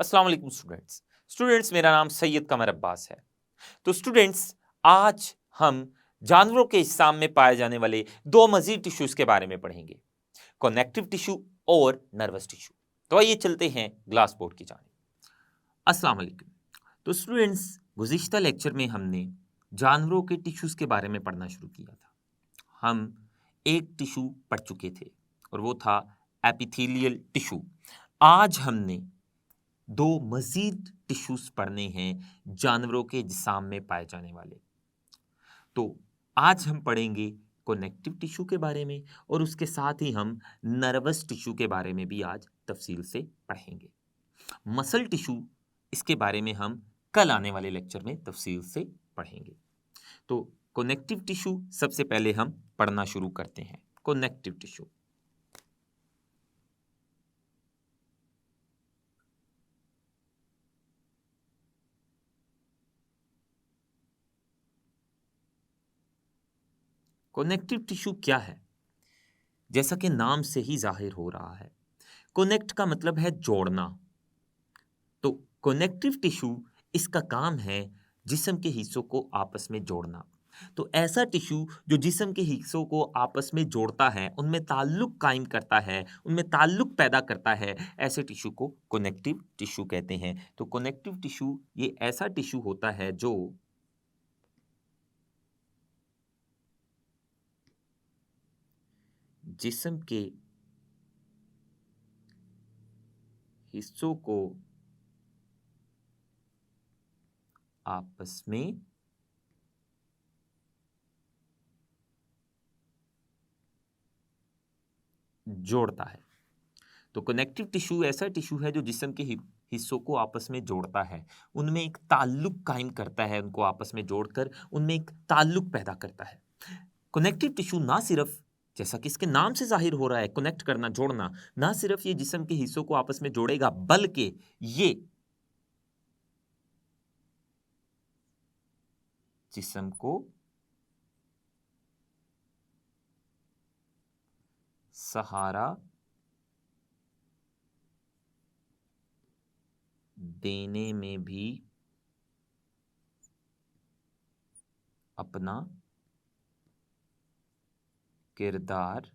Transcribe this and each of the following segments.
अस्सलाम वालेकुम स्टूडेंट्स मेरा नाम सैयद कमर अब्बास है। तो स्टूडेंट्स, आज हम जानवरों के जिस्म में पाए जाने वाले दो मजीद टिश्यूज के बारे में पढ़ेंगे, कनेक्टिव टिश्यू और नर्वस टिश्यू। तो आइए चलते हैं ग्लास बोर्ड की जानिब। अस्सलाम वालेकुम। तो स्टूडेंट्स, गुज़िश्ता लेक्चर में हमने जानवरों के टिश्यूज के बारे में पढ़ना शुरू किया था। हम एक टिश्यू पढ़ चुके थे और वो था एपिथेलियल टिश्यू। आज हमने दो मजीद टिश्यूज पढ़ने हैं जानवरों के जिस्म में पाए जाने वाले। तो आज हम पढ़ेंगे कनेक्टिव टिश्यू के बारे में और उसके साथ ही हम नर्वस टिश्यू के बारे में भी आज तफसील से पढ़ेंगे। मसल टिश्यू, इसके बारे में हम कल आने वाले लेक्चर में तफसील से पढ़ेंगे। तो कनेक्टिव टिश्यू सबसे पहले हम पढ़ना शुरू करते हैं। कनेक्टिव टिश्यू, कनेक्टिव टिश्यू क्या है? जैसा कि नाम से ही जाहिर हो रहा है, कनेक्ट का मतलब है जोड़ना। तो कनेक्टिव टिश्यू, इसका काम है जिस्म के हिस्सों को आपस में जोड़ना। तो ऐसा टिश्यू जो जिस्म के हिस्सों को आपस में जोड़ता है, उनमें ताल्लुक कायम करता है, उनमें ताल्लुक पैदा करता है, ऐसे टिश्यू को कनेक्टिव टिश्यू कहते हैं। तो कनेक्टिव टिश्यू ये ऐसा टिश्यू होता है जो जिस्म के हिस्सों को आपस में जोड़ता है। तो कनेक्टिव टिश्यू ऐसा टिश्यू है जो जिस्म के हिस्सों को आपस में जोड़ता है, उनमें एक ताल्लुक कायम करता है, उनको आपस में जोड़कर उनमें एक ताल्लुक पैदा करता है। कनेक्टिव टिश्यू ना सिर्फ, जैसा कि इसके नाम से जाहिर हो रहा है, कनेक्ट करना, जोड़ना, ना सिर्फ ये जिस्म के हिस्सों को आपस में जोड़ेगा, बल्कि ये जिस्म को सहारा देने में भी अपना किरदार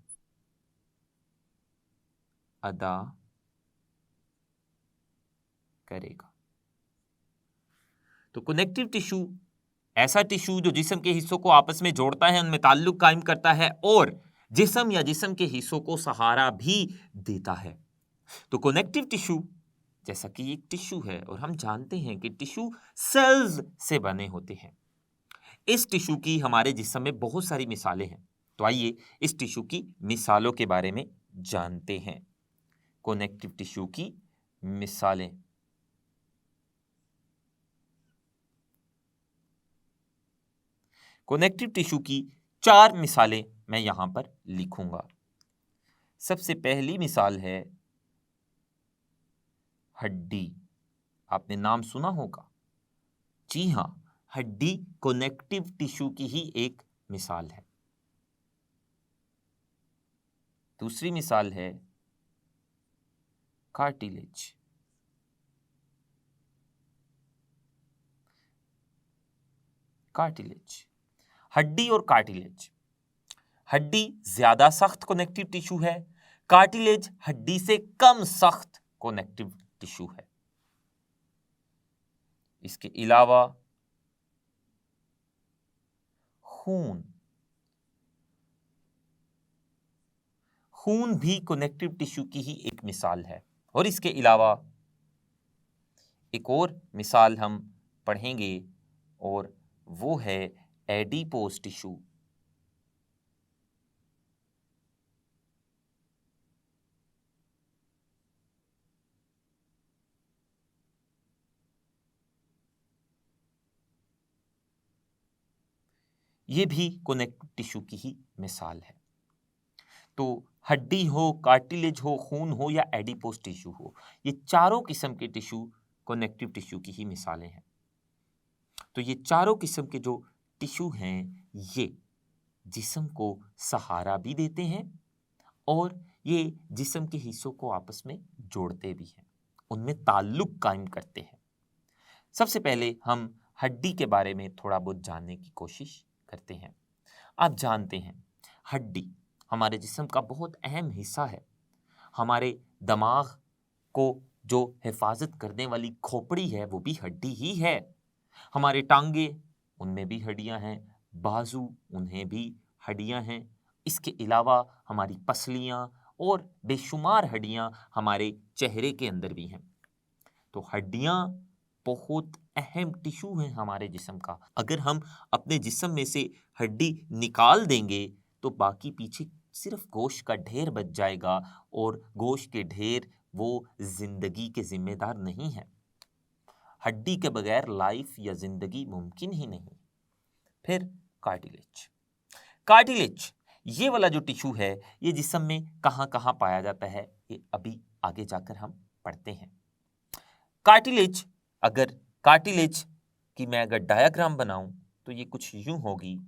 अदा करेगा। तो कनेक्टिव टिश्यू ऐसा टिश्यू जो जिस्म के हिस्सों को आपस में जोड़ता है, उनमें ताल्लुक कायम करता है और जिस्म या जिस्म के हिस्सों को सहारा भी देता है। तो कनेक्टिव टिश्यू, जैसा कि एक टिश्यू है और हम जानते हैं कि टिश्यू सेल्स से बने होते हैं, इस टिश्यू की हमारे जिस्म में बहुत सारी मिसालें हैं। तो आइए इस टिश्यू की मिसालों के बारे में जानते हैं। कनेक्टिव टिश्यू की मिसालें, कनेक्टिव टिश्यू की 4 मिसालें मैं यहां पर लिखूंगा। सबसे पहली मिसाल है हड्डी। आपने नाम सुना होगा। जी हां, हड्डी कनेक्टिव टिश्यू की ही एक मिसाल है। दूसरी मिसाल है कार्टिलेज। कार्टिलेज, हड्डी और कार्टिलेज। हड्डी ज्यादा सख्त कनेक्टिव टिश्यू है, कार्टिलेज हड्डी से कम सख्त कनेक्टिव टिश्यू है। इसके अलावा खून, खून भी कनेक्टिव टिश्यू की ही एक मिसाल है। और इसके अलावा एक और मिसाल हम पढ़ेंगे और वो है एडिपोज टिश्यू। ये भी कनेक्टिव टिश्यू की ही मिसाल है। तो हड्डी हो, कार्टिलेज हो, खून हो या एडिपोज टिश्यू हो, ये चारों किस्म के टिश्यू कनेक्टिव टिश्यू की ही मिसालें हैं। तो ये चारों किस्म के जो टिश्यू हैं, ये जिस्म को सहारा भी देते हैं और ये जिस्म के हिस्सों को आपस में जोड़ते भी हैं। उनमें ताल्लुक कायम करते हैं। सबसे पहले हम हड्डी के बारे में थोड़ा बहुत जानने की कोशिश करते हैं। आप जानते हैं हड्डी हमारे जिस्म का बहुत अहम हिस्सा है। हमारे दिमाग को जो हिफाजत करने वाली खोपड़ी है वो भी हड्डी ही है। हमारे टांगे, उनमें भी हड्डियां हैं, बाजू, उन्हें भी हड्डियां हैं। इसके अलावा हमारी पसलियां और बेशुमार हड्डियां हमारे चेहरे के अंदर भी हैं। तो हड्डियां बहुत अहम टिश्यू हैं हमारे जिस्म का। अगर हम अपने जिस्म में से हड्डी निकाल देंगे तो बाकी पीछे सिर्फ गोश्त का ढेर बच जाएगा, और गोश्त के ढेर वो जिंदगी के जिम्मेदार नहीं है। हड्डी के बगैर लाइफ या जिंदगी मुमकिन ही नहीं। फिर कार्टिलेज। कार्टिलेज ये वाला जो टिश्यू है ये जिस्म में कहां कहां पाया जाता है, ये अभी आगे जाकर हम पढ़ते हैं। कार्टिलेज, अगर कार्टिलेज की मैं अगर डायग्राम बनाऊं तो ये कुछ यूं होगी।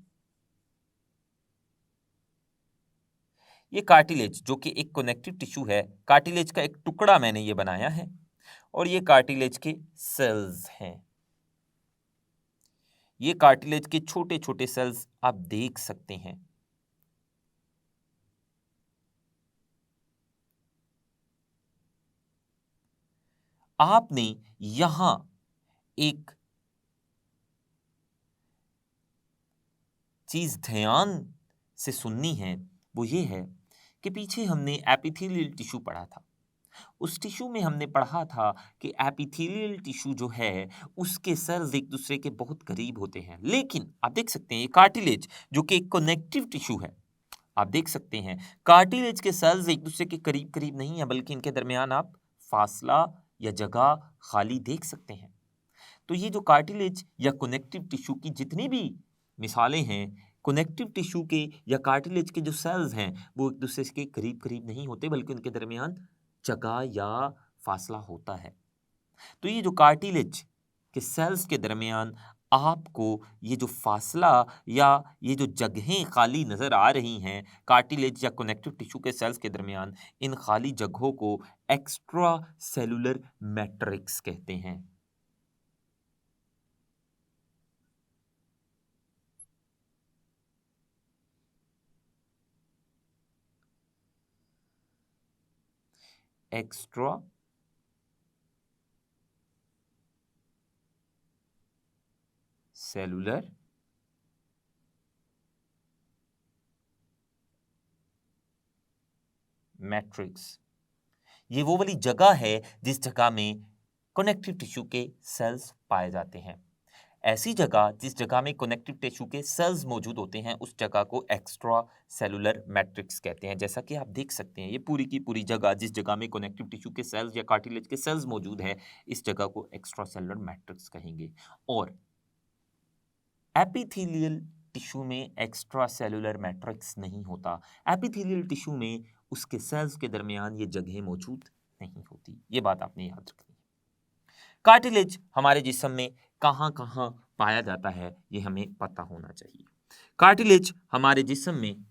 ये कार्टिलेज जो कि एक कनेक्टिव टिश्यू है, कार्टिलेज का एक टुकड़ा मैंने ये बनाया है, और ये कार्टिलेज के सेल्स हैं। ये कार्टिलेज के छोटे छोटे सेल्स आप देख सकते हैं। आपने यहां एक चीज ध्यान से सुननी है, वो ये है कि पीछे हमने एपिथेलियल टिश्यू पढ़ा था। उस टिश्यू में हमने पढ़ा था कि एपिथेलियल टिश्यू जो है उसके सेल्स एक दूसरे के बहुत करीब होते हैं। लेकिन आप देख सकते हैं ये कार्टिलेज जो कि एक कनेक्टिव टिश्यू है, आप देख सकते हैं कार्टिलेज के सेल्स एक दूसरे के करीब करीब नहीं है, बल्कि इनके दरमियान आप फासला या जगह खाली देख सकते हैं। तो ये जो कार्टिलेज या कनेक्टिव टिश्यू की जितनी भी मिसालें हैं, कनेक्टिव टिश्यू के या कार्टिलेज के जो सेल्स हैं वो एक दूसरे के करीब करीब नहीं होते, बल्कि उनके दरमियान जगह या फासला होता है। तो ये जो कार्टिलेज के सेल्स के दरमियान आपको ये जो फासला या ये जो जगहें खाली नजर आ रही हैं कार्टिलेज या कनेक्टिव टिश्यू के सेल्स के दरमियान, इन खाली जगहों को एक्स्ट्रा सेलुलर मैट्रिक्स कहते हैं। एक्स्ट्रा सेलुलर मैट्रिक्स, ये वो वाली जगह है जिस जगह में कनेक्टिव टिश्यू के सेल्स पाए जाते हैं। ऐसी जगह जिस जगह में कनेक्टिव टिश्यू के सेल्स मौजूद होते हैं उस जगह को एक्स्ट्रा सेलुलर मैट्रिक्स कहते हैं। जैसा कि आप देख सकते हैं ये पूरी की पूरी जगह जिस जगह में कनेक्टिव टिश्यू के सेल्स या कार्टिलेज के सेल्स मौजूद है, इस जगह को एक्स्ट्रा सेलुलर मैट्रिक्स कहेंगे। और एपिथेलियल टिश्यू में एक्स्ट्रा सेलुलर मैट्रिक्स नहीं होता। एपिथेलियल टिश्यू में उसके सेल्स के दरमियान ये जगह मौजूद नहीं होती। ये बात आपने याद रखनी है। कार्टिलेज हमारे जिस्म में कहां कहां पाया जाता है ये हमें पता होना चाहिए। कार्टिलेज हमारे जिस्म में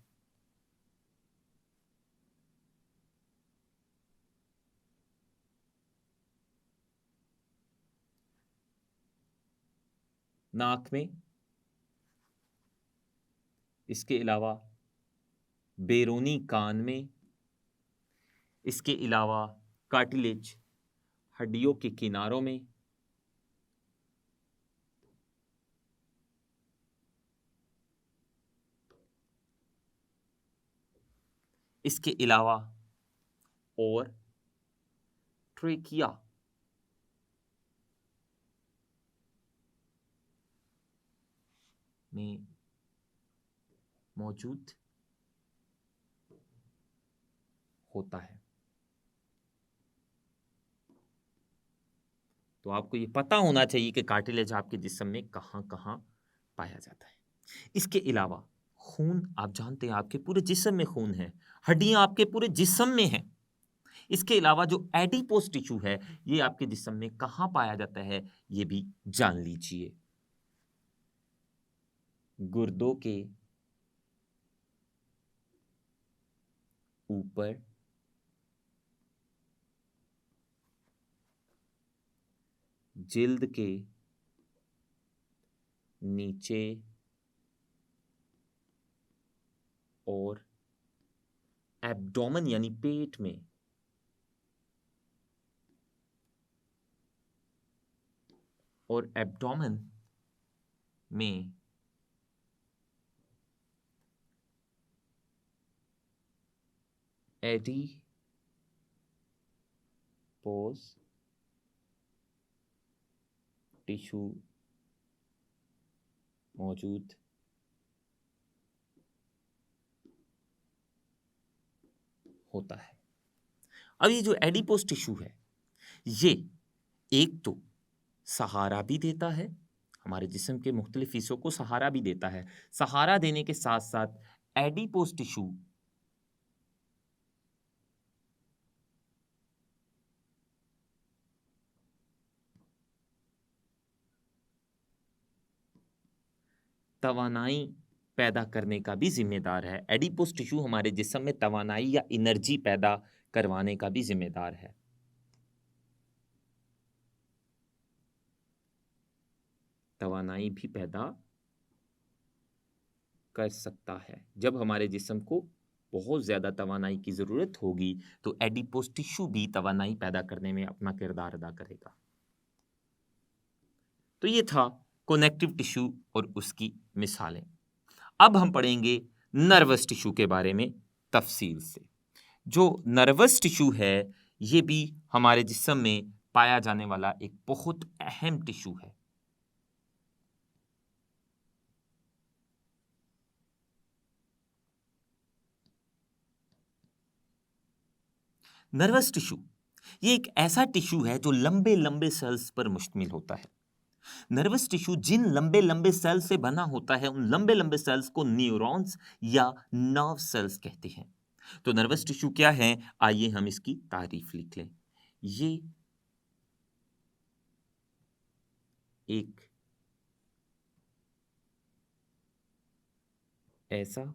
नाक में, इसके अलावा बैरूनी कान में, इसके अलावा कार्टिलेज हड्डियों के किनारों में, इसके अलावा और ट्रेकिया में मौजूद होता है। तो आपको ये पता होना चाहिए कि कार्टिलेज आपके जिस्म में कहां कहां पाया जाता है। इसके अलावा खून, आप जानते हैं आपके पूरे जिस्म में खून है, हड्डियां आपके पूरे जिस्म में हैं। इसके अलावा जो एडिपोज टिश्यू है ये आपके जिस्म में कहां पाया जाता है ये भी जान लीजिए। गुर्दों के ऊपर जिल्द के नीचे और एब्डोमेन यानी पेट में में एडिपोज टिश्यू मौजूद होता है। अब ये जो एडिपोज टिश्यू है, ये एक तो सहारा भी देता है, हमारे जिस्म के मुख्तलिफ हिस्सों को सहारा भी देता है। सहारा देने के साथ साथ एडिपोज टिश्यू तवानाई पैदा करने का भी जिम्मेदार है। एडिपोज टिश्यू हमारे जिस्म में तवानाई या एनर्जी पैदा करवाने का भी जिम्मेदार है। तवानाई भी पैदा कर सकता है। जब हमारे जिस्म को बहुत ज़्यादा तवानाई की ज़रूरत होगी तो एडिपोज टिश्यू भी तवानाई पैदा करने में अपना किरदार अदा करेगा। तो ये था कनेक्टिव टिश्यू और उसकी मिसालें। अब हम पढ़ेंगे नर्वस टिश्यू के बारे में तफसील से। जो नर्वस टिश्यू है ये भी हमारे जिस्म में पाया जाने वाला एक बहुत अहम टिश्यू है। नर्वस टिश्यू ये एक ऐसा टिश्यू है जो लंबे लंबे सेल्स पर मुश्तमिल होता है। नर्वस टिश्यू जिन लंबे लंबे सेल्स से बना होता है उन लंबे लंबे सेल्स को न्यूरॉन्स या नर्व सेल्स कहते हैं। तो नर्वस टिश्यू क्या है, आइए हम इसकी तारीफ लिख लें। ये एक ऐसा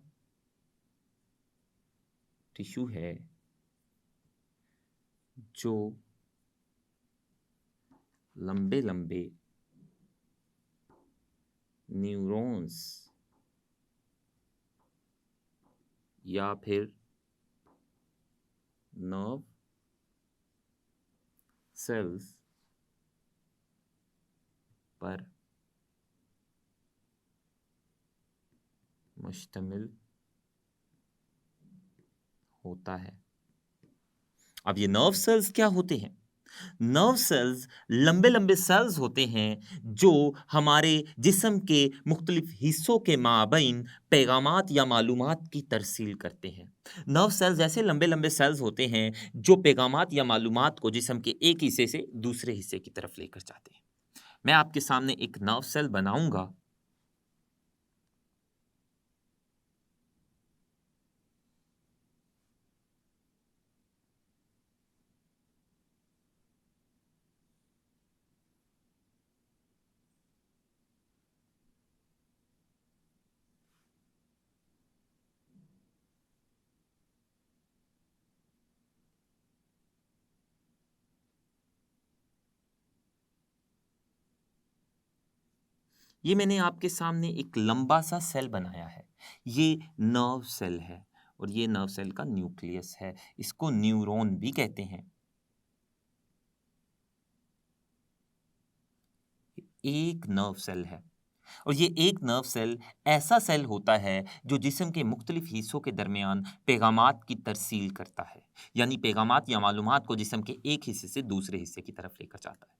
टिश्यू है जो लंबे लंबे न्यूरॉन्स या फिर नर्व सेल्स पर मुश्तमिल होता है। अब ये नर्व सेल्स क्या होते हैं? नर्व सेल्स लंबे लंबे सेल्स होते हैं जो हमारे जिस्म के मुख्तलिफ हिस्सों के माबैन पैगामात या मालूमात की तरसील करते हैं। नर्व सेल्स ऐसे लंबे लंबे सेल्स होते हैं जो पैगामात या मालूमात को जिस्म के एक हिस्से से दूसरे हिस्से की तरफ लेकर जाते हैं। मैं आपके सामने एक नर्व सेल बनाऊंगा। ये मैंने आपके सामने एक लंबा सा सेल बनाया है। ये नर्व सेल है और ये नर्व सेल का न्यूक्लियस है। इसको न्यूरॉन भी कहते हैं। एक नर्व सेल है और ये एक नर्व सेल ऐसा सेल होता है जो जिस्म के मुख्तलिफ हिस्सों के दरमियान पैगामात की तरसील करता है, यानी पैगामात या मालूमात को जिस्म के एक हिस्से से दूसरे हिस्से की तरफ लेकर जाता है।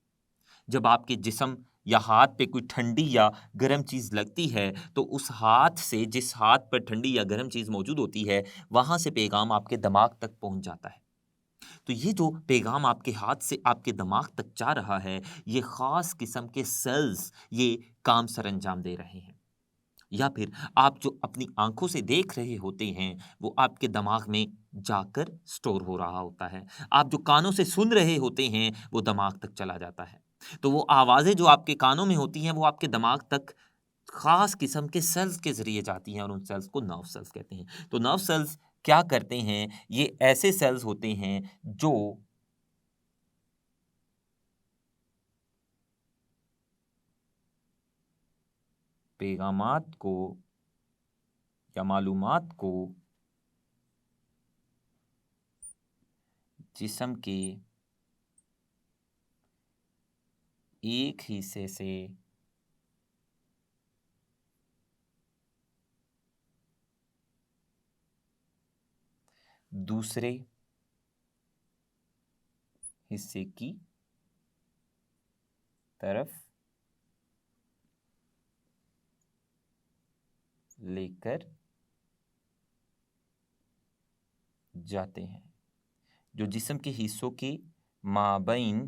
जब आपके जिस्म या हाथ पे कोई ठंडी या गर्म चीज़ लगती है तो उस हाथ से, जिस हाथ पर ठंडी या गर्म चीज़ मौजूद होती है, वहाँ से पैगाम आपके दिमाग तक पहुँच जाता है। तो ये जो पैगाम आपके हाथ से आपके दिमाग तक जा रहा है, ये ख़ास किस्म के सेल्स ये काम सरअंजाम दे रहे हैं। या फिर आप जो अपनी आंखों से देख रहे होते हैं वो आपके दिमाग में जाकर स्टोर हो रहा होता है। आप जो कानों से सुन रहे होते हैं वो दिमाग तक चला जाता है। तो वो आवाज़ें जो आपके कानों में होती हैं वो आपके दिमाग तक खास किस्म के सेल्स के ज़रिए जाती हैं और उन सेल्स को नर्व सेल्स कहते हैं। तो नर्व सेल्स क्या करते हैं? ये ऐसे सेल्स होते हैं जो पैगामात को या मालूमात को जिस्म के एक हिस्से से दूसरे हिस्से की तरफ लेकर जाते हैं, जो जिस्म के हिस्सों के माबैन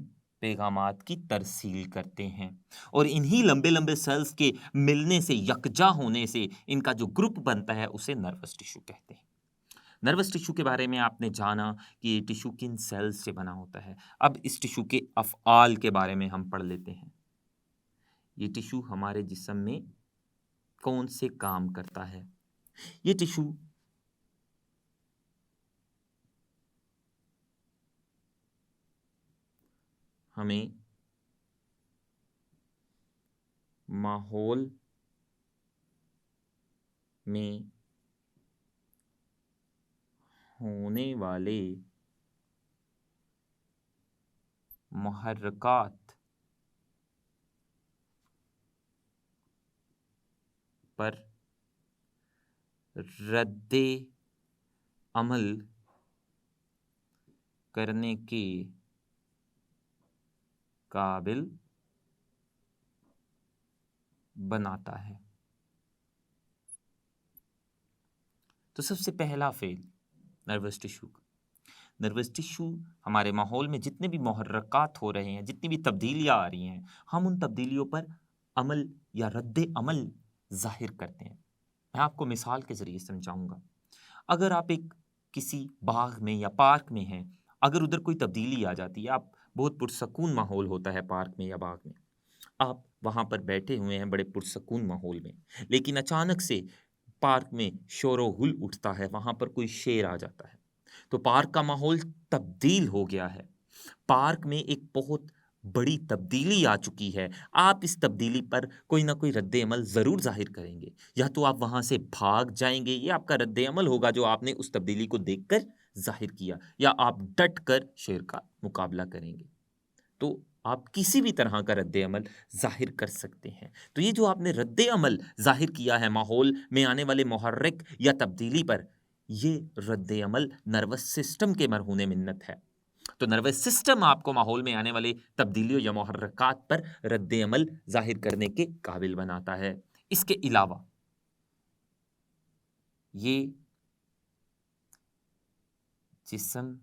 पैगामात की तरसील करते हैं। और इन्हीं लंबे लंबे सेल्स के मिलने से, यकजा होने से इनका जो ग्रुप बनता है उसे नर्वस टिश्यू कहते हैं। नर्वस टिश्यू के बारे में आपने जाना कि ये टिश्यू किन सेल्स से बना होता है। अब इस टिश्यू के अफ़आल के बारे में हम पढ़ लेते हैं। ये टिश्यू हमारे जिस्म में कौन से काम करता है। ये टिश्यू हमें माहौल में होने वाले मुहर्रकात पर रद्दे अमल करने के काबिल बनाता है। तो सबसे पहला फेल नर्वस टिश्यू का। नर्वस टिश्यू हमारे माहौल में जितने भी मुहर्रकात हो रहे हैं, जितनी भी तब्दीलियां आ रही हैं, हम उन तब्दीलियों पर अमल या रद्दे अमल जाहिर करते हैं। मैं आपको मिसाल के ज़रिए समझाऊंगा। अगर आप एक किसी बाग में या पार्क में हैं, अगर उधर कोई तब्दीली आ जाती है, आप बहुत पुरसकून माहौल होता है पार्क में या बाग में, आप वहाँ पर बैठे हुए हैं बड़े पुरसकून माहौल में, लेकिन अचानक से पार्क में शोरो गुल उठता है, वहाँ पर कोई शेर आ जाता है, तो पार्क का माहौल तब्दील हो गया है। पार्क में एक बहुत बड़ी तब्दीली आ चुकी है। आप इस तब्दीली पर कोई ना कोई रद्द अमल ज़रूर जाहिर करेंगे। या तो आप वहाँ से भाग जाएंगे, ये आपका रद्द अमल होगा जो आपने उस तब्दीली को देखकर जाहिर किया, या आप डट कर शेर का मुकाबला करेंगे। तो आप किसी भी तरह का रद्द अमल जाहिर कर सकते हैं। तो ये जो आपने रद्द अमल जाहिर किया है माहौल में आने वाले मुहर्रिक या तब्दीली पर, ये रद्द अमल नर्वस सिस्टम के मरहून मिन्नत है। तो नर्वस सिस्टम आपको माहौल में आने वाली तब्दीलियों या मुहर्रकात पर रद्द अमल जाहिर करने के काबिल बनाता है। इसके अलावा ये जिस्म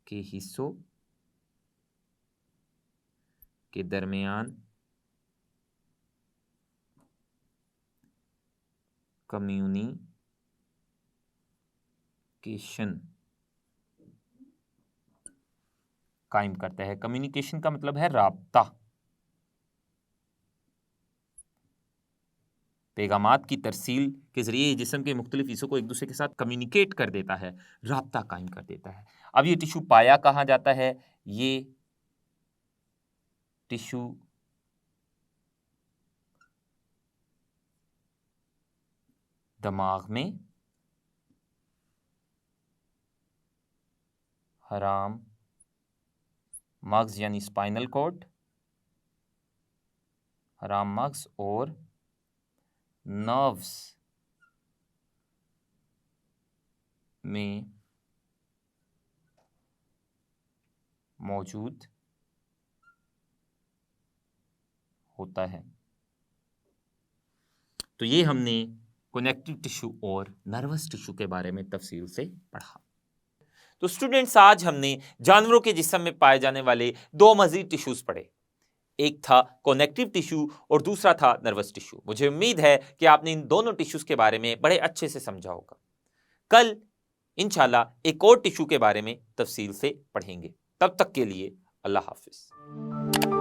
के हिस्सों के दरमियान कम्युनिकेशन कायम करता है। कम्युनिकेशन का मतलब है राब्ता। पैगामात की तरसील के जरिए जिस्म के मुख्तलिफ हिस्सों को एक दूसरे के साथ कम्युनिकेट कर देता है, राब्ता कायम कर देता है। अब ये टिश्यू पाया कहाँ जाता है? ये टिश्यू दिमाग में हराम मग्ज यानी स्पाइनल कॉर्ड, हराम मग्ज और नर्व्स में मौजूद होता है। तो ये हमने कनेक्टिव टिश्यू और नर्वस टिश्यू के बारे में तफसील से पढ़ा। तो स्टूडेंट्स, आज हमने जानवरों के जिस्म में पाए जाने वाले दो मजीद टिश्यूज पढ़े। एक था कनेक्टिव टिश्यू और दूसरा था नर्वस टिश्यू। मुझे उम्मीद है कि आपने इन दोनों टिश्यूज के बारे में बड़े अच्छे से समझा होगा। कल इंशाल्लाह एक और टिश्यू के बारे में तफसील से पढ़ेंगे। तब तक के लिए अल्लाह हाफिज।